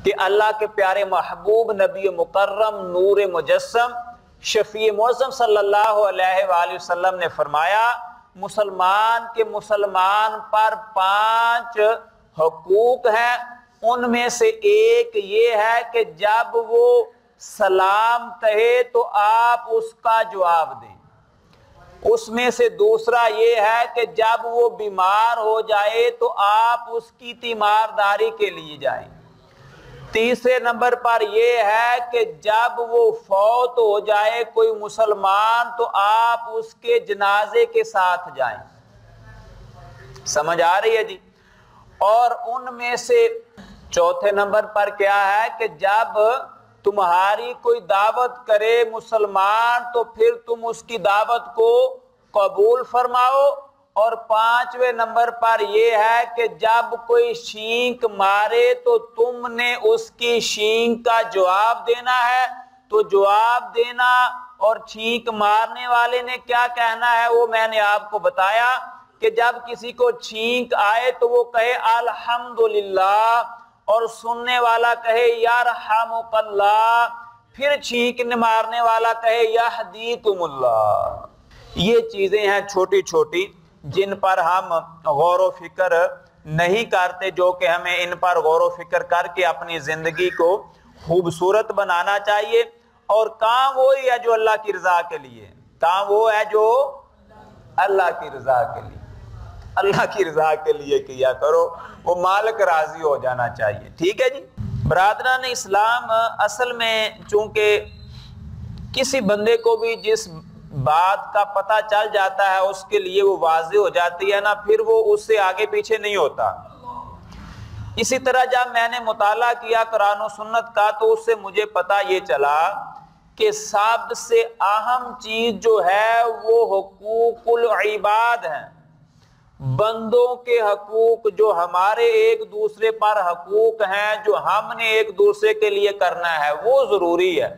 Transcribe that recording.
کہ اللہ کے پیارے محبوب نبی مکرم نور مجسم شفیع معظم صلی اللہ علیہ وآلہ وسلم نے فرمایا مسلمان کے مسلمان پر 5 حقوق ہیں، ان میں سے ایک یہ ہے کہ جب وہ سلام کہے تو آپ اس کا جواب دیں۔ اس میں سے دوسرا یہ ہے کہ جب وہ بیمار ہو جائے تو آپ اس کی تیمارداری کے لیے جائیں۔ تیسرے نمبر پر یہ ہے کہ جب وہ فوت ہو جائے کوئی مسلمان تو آپ اس کے جنازے کے ساتھ جائیں۔ سمجھ آ رہی ہے جی؟ اور ان میں سے چوتھے نمبر پر کیا ہے کہ جب تمہاری کوئی دعوت کرے مسلمان تو پھر تم اس کی دعوت کو قبول فرماؤ۔ اور 5ویں نمبر پر یہ ہے کہ جب کوئی چھینک مارے تو تم نے اس کی چھینک کا جواب دینا ہے، تو جواب دینا اور چھینک مارنے والے نے کیا کہنا ہے وہ میں نے آپ کو بتایا کہ جب کسی کو چھینک آئے تو وہ کہے الحمدللہ، اور سننے والا کہے یرحمک اللہ، پھر چھینک مارنے والا کہے یہدیکم اللہ۔ یہ چیزیں ہیں چھوٹی چھوٹی جن پر ہم غور و فکر نہیں کرتے، جو کہ ہمیں ان پر غور و فکر کر کے اپنی زندگی کو خوبصورت بنانا چاہیے۔ اور کام وہی ہے جو اللہ کی رضا کے لیے، کام وہ ہے جو اللہ کی رضا کے لیے، اللہ کی رضا کے لیے کیا کرو، وہ مالک راضی ہو جانا چاہیے۔ ٹھیک ہے جی؟ برادران اسلام، اصل میں چونکہ کسی بندے کو بھی جس بات کا پتہ چل جاتا ہے اس کے لیے وہ واضح ہو جاتی ہے نا، پھر وہ اس سے آگے پیچھے نہیں ہوتا۔ اسی طرح جب میں نے مطالعہ کیا قرآن و سنت کا تو اس سے مجھے پتہ یہ چلا کہ سب سے اہم چیز جو ہے وہ حقوق العباد ہیں، بندوں کے حقوق، جو ہمارے ایک دوسرے پر حقوق ہیں جو ہم نے ایک دوسرے کے لیے کرنا ہے، وہ ضروری ہے۔